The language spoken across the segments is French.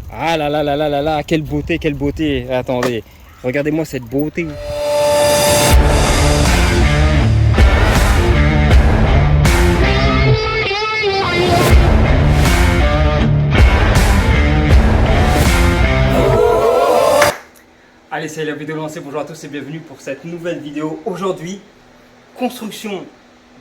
Ah là là là là là là, quelle beauté, quelle beauté. Attendez, regardez-moi cette beauté. Allez, c'est la vidéo lancée. Bonjour à tous et bienvenue pour cette nouvelle vidéo. Aujourd'hui, construction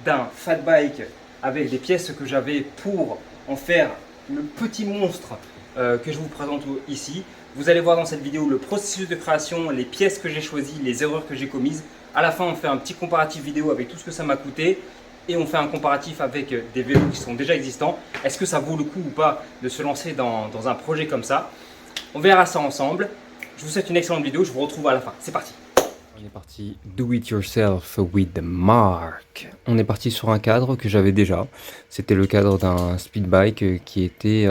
d'un fat bike avec des pièces que j'avais pour en faire le petit monstre que je vous présente ici. Vous allez voir dans cette vidéo le processus de création, les pièces que j'ai choisies, les erreurs que j'ai commises. À la fin, on fait un petit comparatif vidéo avec tout ce que ça m'a coûté et on fait un comparatif avec des vélos qui sont déjà existants. Est-ce que ça vaut le coup ou pas de se lancer dans un projet comme ça? On verra ça ensemble. Je vous souhaite une excellente vidéo, je vous retrouve à la fin. C'est parti. On est parti do it yourself with Mark. On est parti sur un cadre que j'avais déjà. C'était le cadre d'un speed bike qui était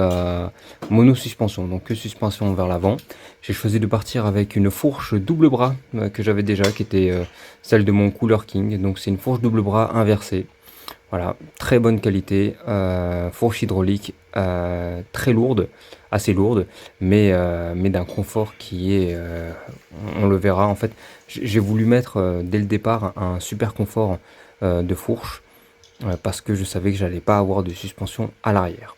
mono-suspension, donc que suspension vers l'avant. J'ai choisi de partir avec une fourche double bras que j'avais déjà, qui était celle de mon Cooler King. Donc c'est une fourche double bras inversée. Voilà, très bonne qualité, fourche hydraulique, très lourde, assez lourde, mais d'un confort qui est, on le verra en fait, j'ai voulu mettre dès le départ un super confort de fourche parce que je savais que j'allais pas avoir de suspension à l'arrière.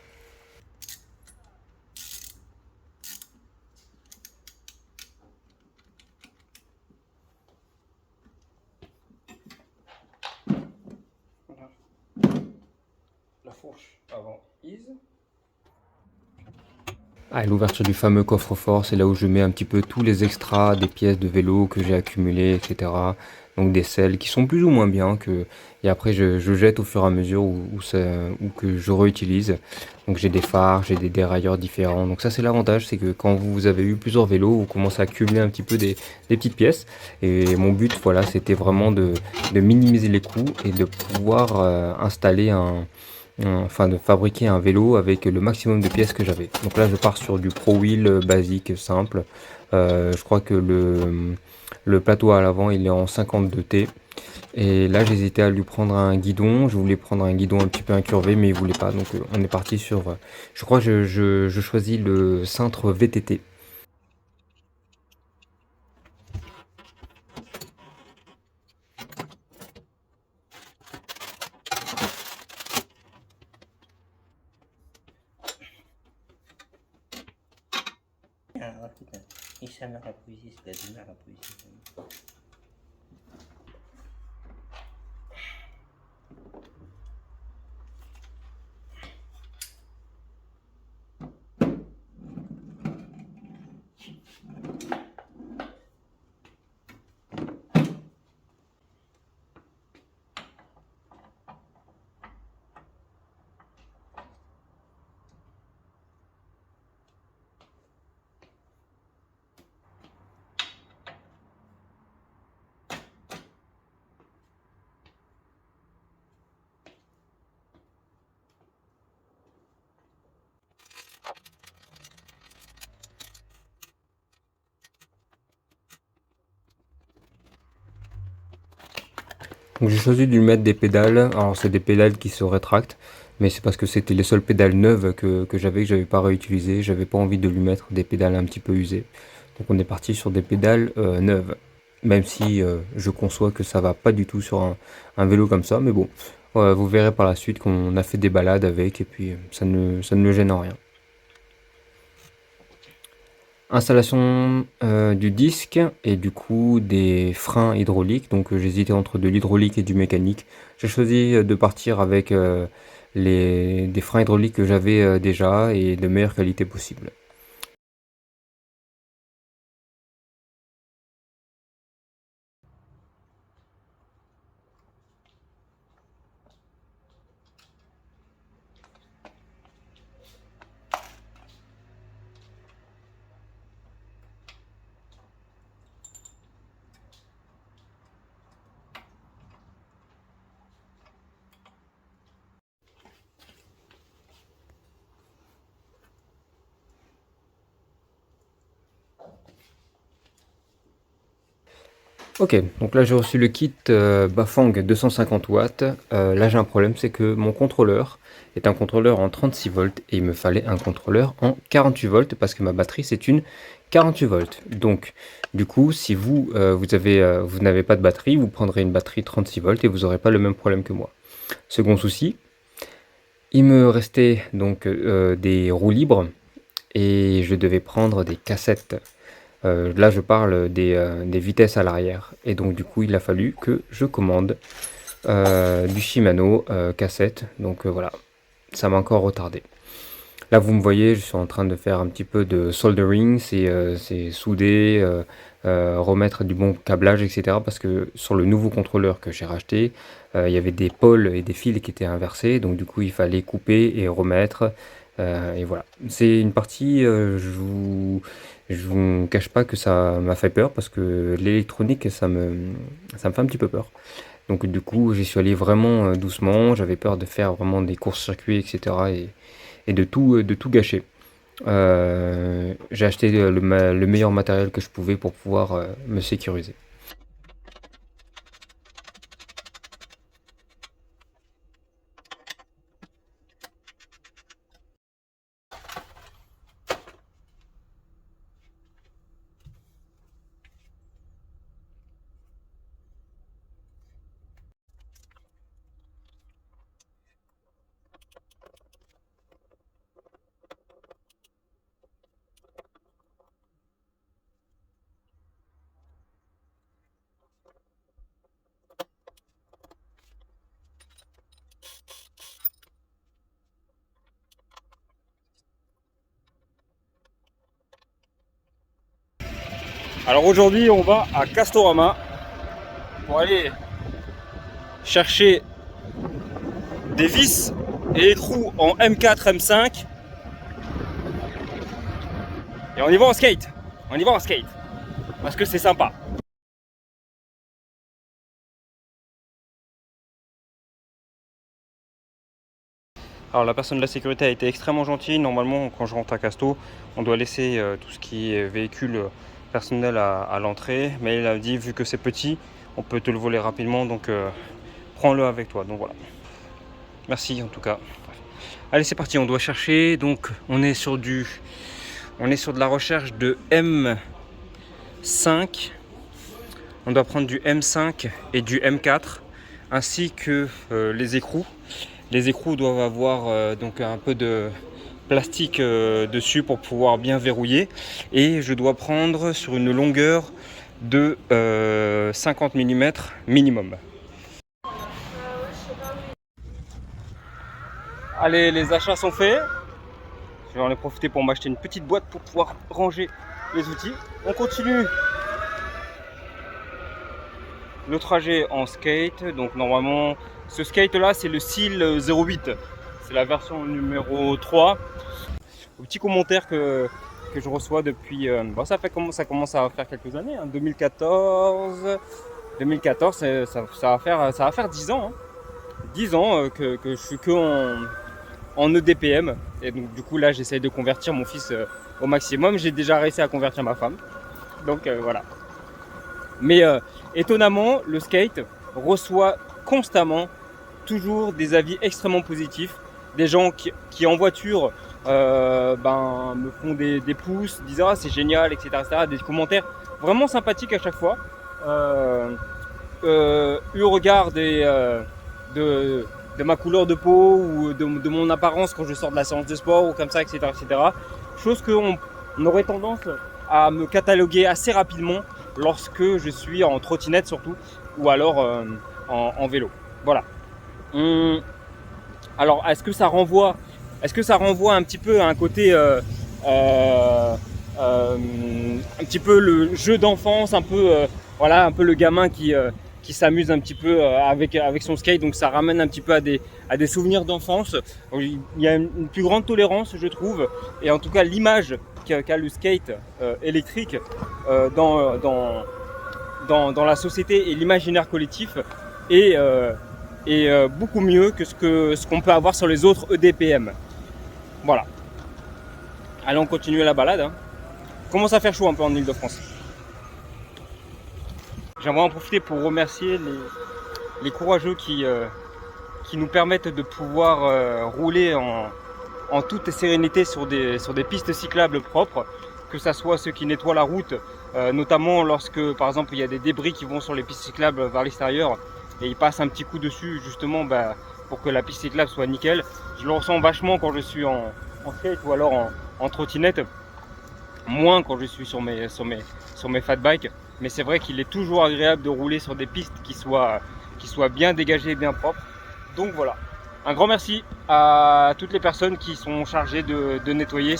Voilà, la fourche avant is. Ah, l'ouverture du fameux coffre-fort, c'est là où je mets un petit peu tous les extras des pièces de vélo que j'ai accumulées, etc. Donc des selles qui sont plus ou moins bien et après je jette au fur et à mesure ou que je réutilise. Donc j'ai des phares, j'ai des dérailleurs différents. Donc ça c'est l'avantage, c'est que quand vous avez eu plusieurs vélos, vous commencez à accumuler un petit peu des petites pièces. Et mon but, voilà, c'était vraiment de minimiser les coûts et de pouvoir installer enfin de fabriquer un vélo avec le maximum de pièces que j'avais. Donc là je pars sur du Pro Wheel basique simple. Je crois que le plateau à l'avant il est en 52T. Et là j'hésitais à lui prendre un guidon. Je voulais prendre un guidon un petit peu incurvé mais il voulait pas. Donc on est parti sur... je crois que je choisis le cintre VTT. Ah, putain. Il s'est mis à la poésie, il a du mal à la poésie. Donc j'ai choisi de lui mettre des pédales. Alors c'est des pédales qui se rétractent, mais c'est parce que c'était les seules pédales neuves que j'avais pas réutilisées. J'avais pas envie de lui mettre des pédales un petit peu usées. Donc on est parti sur des pédales neuves. Même si je conçois que ça va pas du tout sur un vélo comme ça, mais bon, vous verrez par la suite qu'on a fait des balades avec et puis ça ne le gêne en rien. Installation du disque et du coup des freins hydrauliques. Donc j'hésitais entre de l'hydraulique et du mécanique. J'ai choisi de partir avec des freins hydrauliques que j'avais déjà et de meilleure qualité possible. Ok, donc là j'ai reçu le kit Bafang 250 watts. Là j'ai un problème, c'est que mon contrôleur est un contrôleur en 36 volts et il me fallait un contrôleur en 48 volts parce que ma batterie c'est une 48 volts. Donc du coup si vous, vous n'avez pas de batterie, vous prendrez une batterie 36 volts et vous n'aurez pas le même problème que moi. Second souci, il me restait donc des roues libres et je devais prendre des cassettes. Là, je parle des vitesses à l'arrière. Et donc, du coup, il a fallu que je commande du Shimano cassette. Donc, voilà, ça m'a encore retardé. Là, vous me voyez, je suis en train de faire un petit peu de soldering, c'est souder, remettre du bon câblage, etc. Parce que sur le nouveau contrôleur que j'ai racheté, il y avait des pôles et des fils qui étaient inversés. Donc, du coup, il fallait couper et remettre. Et voilà. C'est une partie, je vous cache pas que ça m'a fait peur parce que l'électronique, ça me fait un petit peu peur. Donc, du coup, j'y suis allé vraiment doucement. J'avais peur de faire vraiment des courts-circuits, etc. Et de tout gâcher. J'ai acheté le meilleur matériel que je pouvais pour pouvoir me sécuriser. Alors aujourd'hui, on va à Castorama pour aller chercher des vis et des trous en M4, M5. Et on y va en skate. On y va en skate. Parce que c'est sympa. Alors la personne de la sécurité a été extrêmement gentille. Normalement, quand je rentre à Casto, on doit laisser tout ce qui est véhicule personnel à l'entrée. Mais il a dit, vu que c'est petit, on peut te le voler rapidement. Donc prends-le avec toi. Donc voilà. Merci en tout cas. Allez, c'est parti. On doit chercher. Donc on est sur de la recherche de M5. On doit prendre du M5 et du M4 ainsi que les écrous. Les écrous doivent avoir donc un peu de plastique dessus pour pouvoir bien verrouiller. Et je dois prendre sur une longueur de 50 mm minimum. Allez, les achats sont faits. Je vais en profiter pour m'acheter une petite boîte pour pouvoir ranger les outils. On continue le trajet en skate. Donc normalement, ce skate là c'est le Seal 08. C'est la version numéro 3. Au petit commentaire que je reçois depuis, bon, ça commence à faire quelques années, hein, 2014, ça va faire 10 ans, hein. 10 ans que je suis que en EDPM. Et donc du coup là j'essaye de convertir mon fils au maximum. J'ai déjà réussi à convertir ma femme. Donc voilà. Mais étonnamment, le skate reçoit constamment toujours des avis extrêmement positifs. Des gens qui en voiture me font des pouces, disent ah c'est génial, etc., etc. Des commentaires vraiment sympathiques à chaque fois. Eu regard de ma couleur de peau ou de mon apparence quand je sors de la séance de sport ou comme ça, etc., etc. Chose qu'on aurait tendance à me cataloguer assez rapidement lorsque je suis en trottinette surtout, ou alors en vélo. Voilà. Alors, est-ce que ça renvoie un petit peu à un côté, un petit peu le jeu d'enfance, un peu, voilà, un peu le gamin qui s'amuse un petit peu avec son skate, donc ça ramène un petit peu à des souvenirs d'enfance. Il y a une plus grande tolérance, je trouve, et en tout cas l'image qu'a le skate électrique dans la société et l'imaginaire collectif est beaucoup mieux que ce qu'on peut avoir sur les autres EDPM. Voilà. Allez, on continue la balade, hein. Commence à faire chaud un peu en Ile-de-France. J'aimerais en profiter pour remercier les courageux qui nous permettent de pouvoir rouler en toute sérénité sur des pistes cyclables propres, que ce soit ceux qui nettoient la route, notamment lorsque par exemple il y a des débris qui vont sur les pistes cyclables vers l'extérieur et ils passent un petit coup dessus justement pour que la piste cyclable soit nickel. Je le ressens vachement quand je suis en skate ou alors en trottinette, moins quand je suis sur mes fat bikes, mais c'est vrai qu'il est toujours agréable de rouler sur des pistes qui soient bien dégagées et bien propres. Donc voilà, un grand merci à toutes les personnes qui sont chargées de nettoyer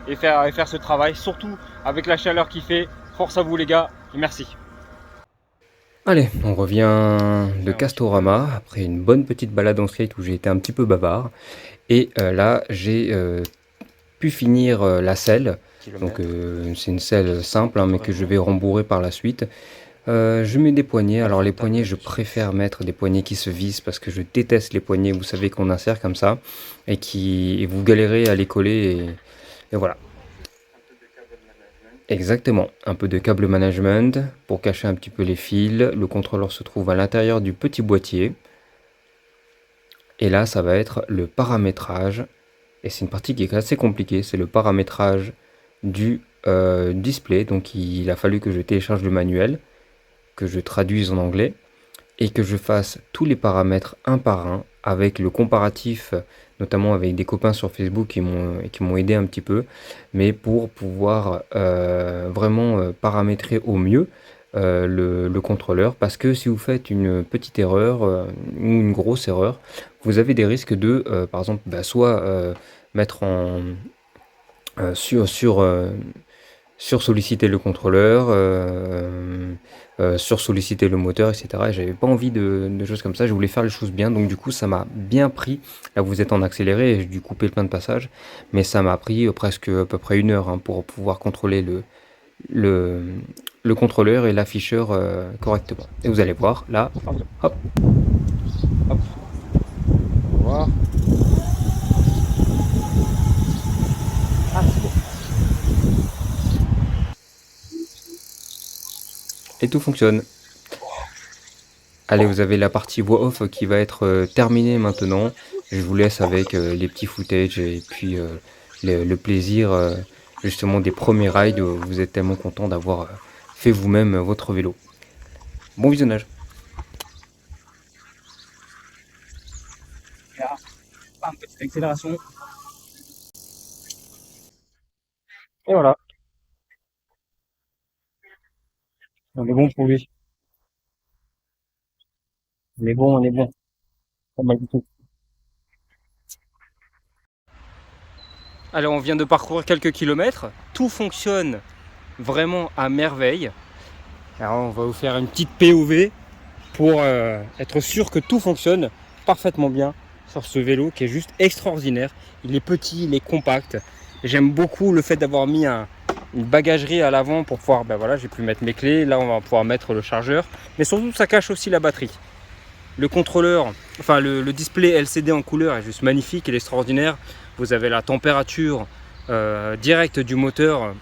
et faire ce travail, surtout avec la chaleur qu'il fait. Force à vous les gars, et merci. Allez, on revient de Castorama après une bonne petite balade en skate où j'ai été un petit peu bavard. Et là, j'ai pu finir la selle. Donc c'est une selle simple, hein, mais que je vais rembourrer par la suite. Je mets des poignées. Alors les poignées, je préfère mettre des poignées qui se vissent parce que je déteste les poignées, vous savez, qu'on insère comme ça et vous galérez à les coller et voilà. Exactement, un peu de câble management pour cacher un petit peu les fils. Le contrôleur se trouve à l'intérieur du petit boîtier. Et là, ça va être le paramétrage. Et c'est une partie qui est assez compliquée, c'est le paramétrage du display. Donc il a fallu que je télécharge le manuel, que je traduise en anglais et que je fasse tous les paramètres un par un avec le comparatif, notamment avec des copains sur Facebook qui m'ont aidé un petit peu, mais pour pouvoir vraiment paramétrer au mieux le contrôleur, parce que si vous faites une petite erreur ou une grosse erreur, vous avez des risques de, par exemple, soit mettre en sur solliciter le contrôleur, sur solliciter le moteur, etc. Et j'avais pas envie de choses comme ça, je voulais faire les choses bien, donc du coup ça m'a bien pris. Là vous êtes en accéléré et j'ai dû couper plein de passages, mais ça m'a pris presque à peu près 1 heure hein, pour pouvoir contrôler le contrôleur et l'afficheur correctement. Et vous allez voir là, hop, hop, on va voir. Ah, c'est bon. Et tout fonctionne. Allez, vous avez la partie voix off qui va être terminée maintenant. Je vous laisse avec les petits footages et puis le plaisir justement des premiers rides où vous êtes tellement content d'avoir fait vous-même votre vélo. Bon visionnage. Là, bam, petite accélération. Et voilà. On est bon pour lui. On est bon, on est bon. Pas mal du tout. Alors on vient de parcourir quelques kilomètres. Tout fonctionne vraiment à merveille. Alors on va vous faire une petite POV pour être sûr que tout fonctionne parfaitement bien sur ce vélo qui est juste extraordinaire. Il est petit, il est compact. J'aime beaucoup le fait d'avoir mis une bagagerie à l'avant pour pouvoir, ben voilà, j'ai pu mettre mes clés. Là on va pouvoir mettre le chargeur. Mais surtout ça cache aussi la batterie. Le contrôleur, enfin le display LCD en couleur est juste magnifique, il est extraordinaire. Vous avez la température directe du moteur.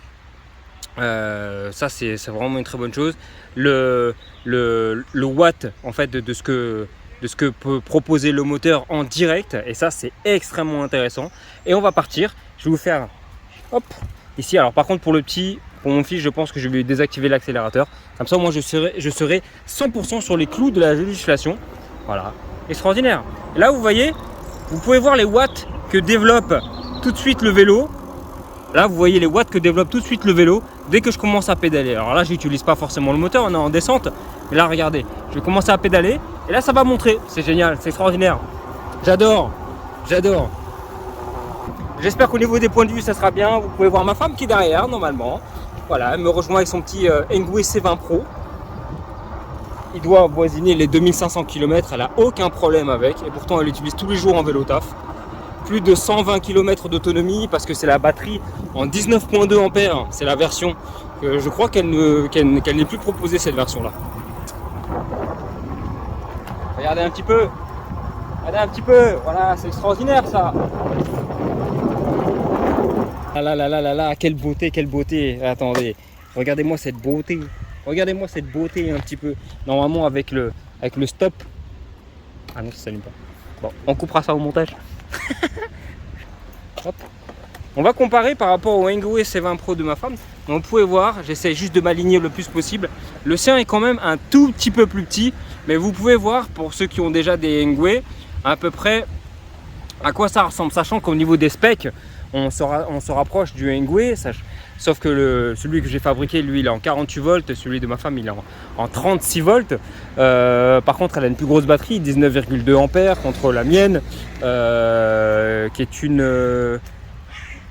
Ça c'est vraiment une très bonne chose. Le watt en fait de ce que peut proposer le moteur en direct, et ça c'est extrêmement intéressant. Et on va partir. Je vais vous faire hop ici. Alors par contre pour mon fils, je pense que je vais désactiver l'accélérateur. Comme ça moi je serai 100% sur les clous de la législation. Voilà, extraordinaire. Et là vous voyez, vous pouvez voir les watts que développe tout de suite le vélo. Là vous voyez les watts que développe tout de suite le vélo dès que je commence à pédaler. Alors là j'utilise pas forcément le moteur, on est en descente, mais là regardez, je vais commencer à pédaler et là ça va montrer. C'est génial, c'est extraordinaire. J'adore. J'espère qu'au niveau des points de vue ça sera bien. Vous pouvez voir ma femme qui est derrière normalement. Voilà, elle me rejoint avec son petit Engwe C20 Pro. Il doit avoisiner les 2500 km, elle n'a aucun problème avec, et pourtant elle l'utilise tous les jours en vélo taf. Plus de 120 km d'autonomie parce que c'est la batterie en 19.2 ampères, c'est la version que je crois qu'elle n'est plus proposée, cette version là. Regardez un petit peu, voilà, c'est extraordinaire ça. Ah là, quelle beauté, attendez, regardez-moi cette beauté. Regardez-moi cette beauté un petit peu. Normalement avec le stop. Ah non, ça s'allume pas. Bon, on coupera ça au montage. Hop. On va comparer par rapport au Engwe C20 Pro de ma femme. Donc, vous pouvez voir, j'essaie juste de m'aligner le plus possible. Le sien est quand même un tout petit peu plus petit. Mais vous pouvez voir, pour ceux qui ont déjà des Engwe, à peu près à quoi ça ressemble. Sachant qu'au niveau des specs, on se rapproche du Engwe. Sauf que celui que j'ai fabriqué, lui, il est en 48 volts. Celui de ma femme, il est en 36 volts. Par contre, elle a une plus grosse batterie, 19,2 ampères contre la mienne, qui est une...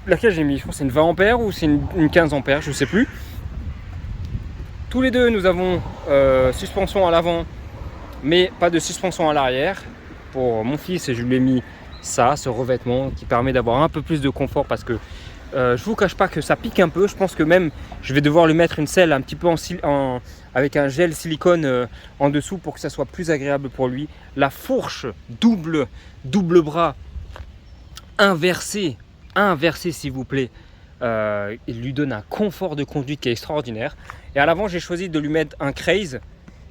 laquelle j'ai mis, je crois que c'est une 20 ampères ou c'est une 15 ampères, je ne sais plus. Tous les deux, nous avons suspension à l'avant, mais pas de suspension à l'arrière. Pour mon fils, je lui ai mis ça, ce revêtement qui permet d'avoir un peu plus de confort parce que je vous cache pas que ça pique un peu. Je pense que même je vais devoir lui mettre une selle un petit peu avec un gel silicone en dessous pour que ça soit plus agréable pour lui. La fourche double bras inversée s'il vous plaît, il lui donne un confort de conduite qui est extraordinaire. Et à l'avant j'ai choisi de lui mettre un Craze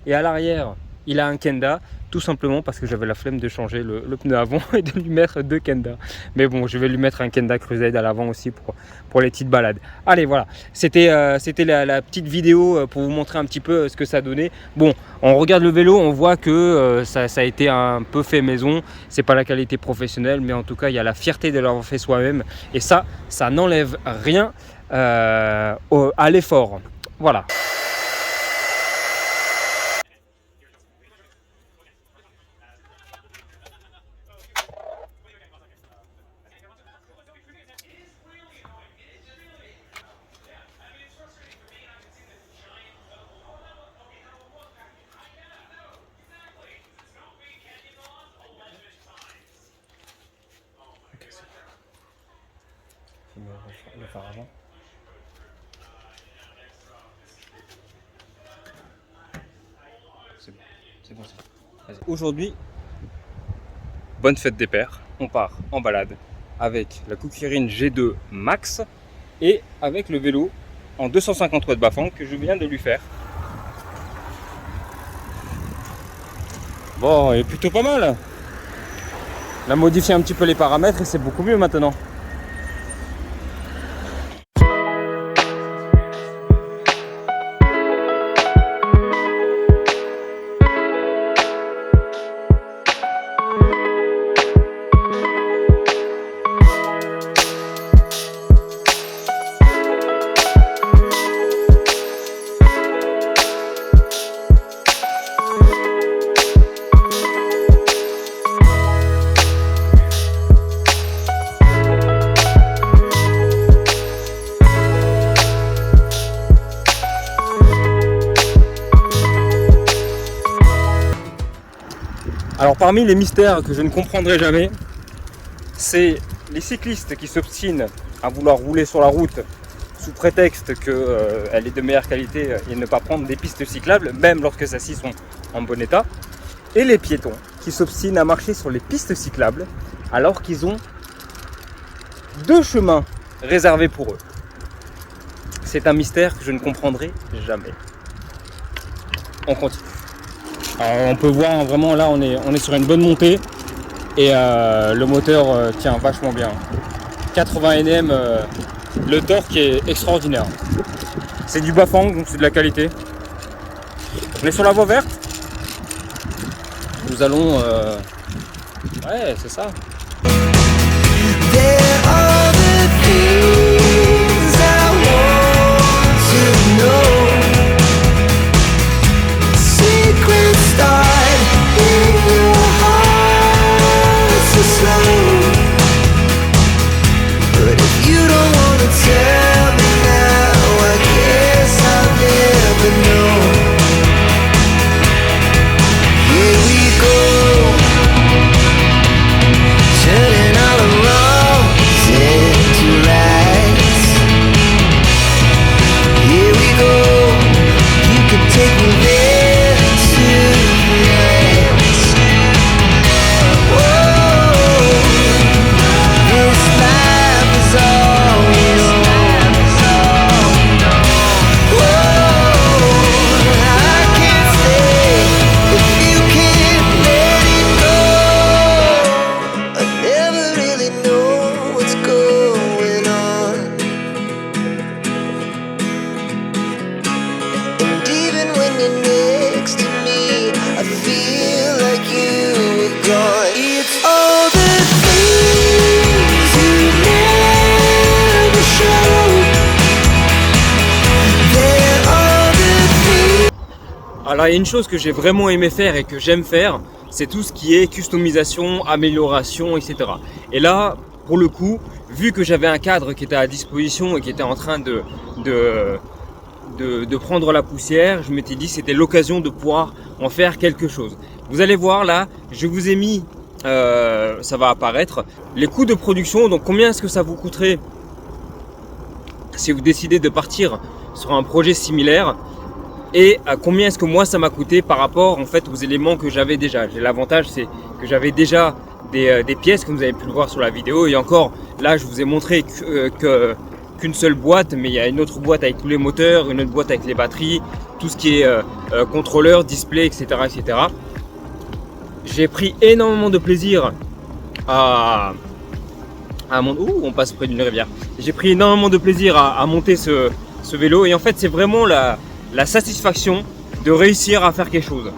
et à l'arrière il a un Kenda, tout simplement parce que j'avais la flemme de changer le pneu avant et de lui mettre 2 Kenda. Mais bon, je vais lui mettre un Kenda Crusade à l'avant aussi pour les petites balades. Allez, voilà, c'était la petite vidéo pour vous montrer un petit peu ce que ça donnait. Bon, on regarde le vélo, on voit que ça a été un peu fait maison. C'est pas la qualité professionnelle, mais en tout cas, il y a la fierté de l'avoir fait soi-même. Et ça n'enlève rien à l'effort. Voilà. Le phare avant. C'est bon. Aujourd'hui, bonne fête des pères. On part en balade avec la Kukirin G2 Max et avec le vélo en 250 watts Bafang que je viens de lui faire. Bon, il est plutôt pas mal. On a modifié un petit peu les paramètres et c'est beaucoup mieux maintenant. Alors parmi les mystères que je ne comprendrai jamais, c'est les cyclistes qui s'obstinent à vouloir rouler sur la route sous prétexte qu'elle est de meilleure qualité et ne pas prendre des pistes cyclables, même lorsque celles-ci sont en bon état, et les piétons qui s'obstinent à marcher sur les pistes cyclables alors qu'ils ont 2 chemins réservés pour eux. C'est un mystère que je ne comprendrai jamais. On continue. Alors, on peut voir vraiment là on est sur une bonne montée et le moteur tient vachement bien. 80 Nm, le torque est extraordinaire. C'est du Bafang, donc c'est de la qualité. On est sur la voie verte. Nous allons... Ouais, c'est ça. There are the things I want to know. Secrets start in your heart so slow. But if you don't want to tell me now, I guess I'll never know. Here we go, turning all the wrongs into right. Alors il y a une chose que j'ai vraiment aimé faire et que j'aime faire, c'est tout ce qui est customisation, amélioration, etc. Et là, pour le coup, vu que j'avais un cadre qui était à disposition et qui était en train de prendre la poussière, je m'étais dit que c'était l'occasion de pouvoir en faire quelque chose. Vous allez voir là, je vous ai mis, ça va apparaître, les coûts de production. Donc combien est-ce que ça vous coûterait si vous décidez de partir sur un projet similaire, et combien est-ce que moi ça m'a coûté par rapport en fait aux éléments que j'avais déjà. L'avantage c'est que j'avais déjà des pièces, comme vous avez pu le voir sur la vidéo, et encore là je vous ai montré qu'une seule boîte, mais il y a une autre boîte avec tous les moteurs, une autre boîte avec les batteries, tout ce qui est contrôleur, display, etc., etc. J'ai pris énormément de plaisir à monter. Ouh, on passe près d'une rivière. J'ai pris énormément de plaisir à monter ce vélo, et en fait c'est vraiment la satisfaction de réussir à faire quelque chose.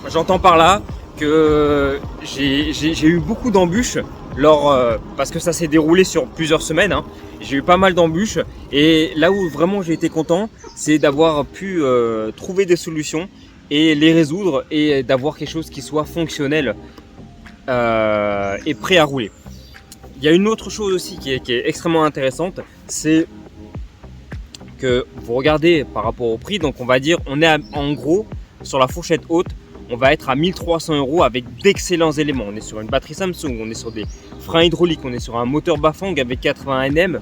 J'entends par là que j'ai eu beaucoup d'embûches parce que ça s'est déroulé sur plusieurs semaines, hein. J'ai eu pas mal d'embûches, et là où vraiment j'ai été content, c'est d'avoir pu trouver des solutions et les résoudre, et d'avoir quelque chose qui soit fonctionnel et prêt à rouler. Il y a une autre chose aussi qui est extrêmement intéressante, c'est que vous regardez par rapport au prix. Donc on va dire, on est en gros sur la fourchette haute, on va être à 1300 € avec d'excellents éléments. On est sur une batterie Samsung, on est sur des freins hydrauliques, on est sur un moteur Bafang avec 80 Nm,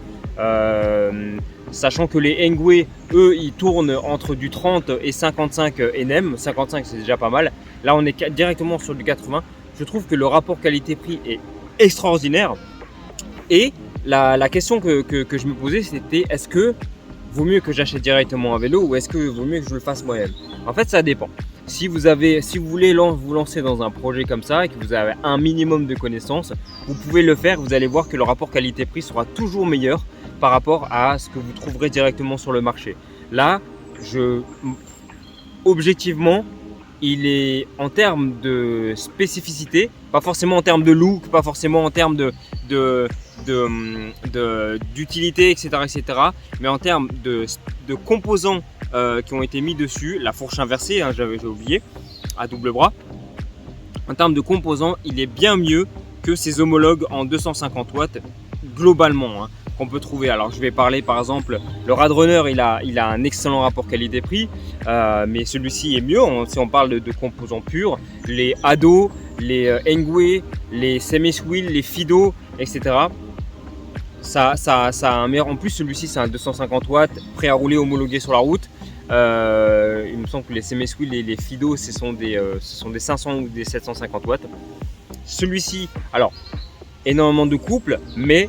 sachant que les Engwe, eux, ils tournent entre du 30 et 55 Nm. 55 c'est déjà pas mal. Là on est directement sur du 80. Je trouve que le rapport qualité-prix est extraordinaire. Et la question que je me posais, c'était est-ce que vaut mieux que j'achète directement un vélo, ou est-ce que vaut mieux que je le fasse moi-même? En fait, ça dépend. Si vous voulez vous lancer dans un projet comme ça et que vous avez un minimum de connaissances, vous pouvez le faire. Vous allez voir que le rapport qualité-prix sera toujours meilleur par rapport à ce que vous trouverez directement sur le marché. Là, objectivement, il est en termes de spécificité, pas forcément en termes de look, pas forcément en termes d'utilité, etc., mais en termes de composants qui ont été mis dessus, la fourche inversée, hein, j'ai oublié, à double bras. En termes de composants, il est bien mieux que ses homologues en 250 watts globalement, hein, qu'on peut trouver. Alors je vais parler par exemple, le Radrunner, il a un excellent rapport qualité-prix, mais celui-ci est mieux si on parle de composants purs. Les Ado, les Engwe, les Semiswheel, les Fido, etc. Ça a un meilleur. En plus, celui-ci c'est un 250 watts prêt à rouler, homologué sur la route. Il me semble que les Semiswheel et les Fido ce sont des 500 ou des 750 watts. Celui-ci, alors énormément de couple, mais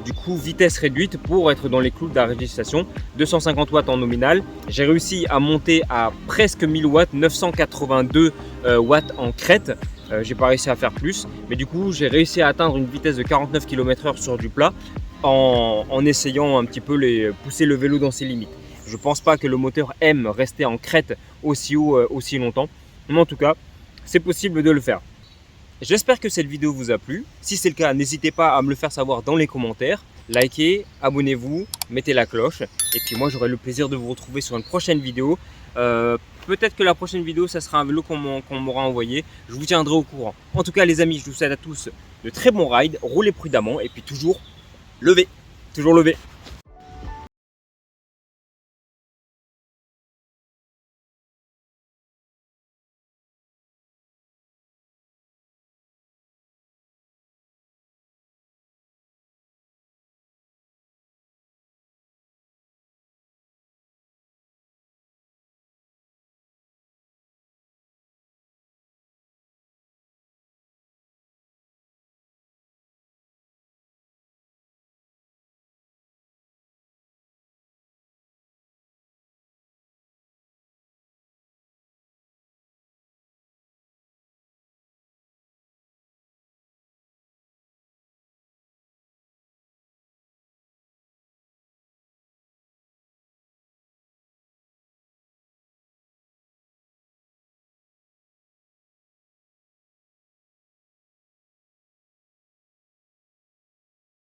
du coup vitesse réduite pour être dans les clous de la régistration. 250 watts en nominal. J'ai réussi à monter à presque 1000 watts, 982 watts en crête. J'ai pas réussi à faire plus, mais du coup j'ai réussi à atteindre une vitesse de 49 km/h sur du plat en essayant un petit peu pousser le vélo dans ses limites. Je pense pas que le moteur aime rester en crête aussi haut aussi longtemps, mais en tout cas c'est possible de le faire. J'espère que cette vidéo vous a plu. Si c'est le cas, n'hésitez pas à me le faire savoir dans les commentaires. Likez, abonnez-vous, mettez la cloche. Et puis moi, j'aurai le plaisir de vous retrouver sur une prochaine vidéo. Peut-être que la prochaine vidéo, ça sera un vélo qu'on m'aura envoyé. Je vous tiendrai au courant. En tout cas, les amis, je vous souhaite à tous de très bons rides. Roulez prudemment et puis toujours lever. Toujours lever.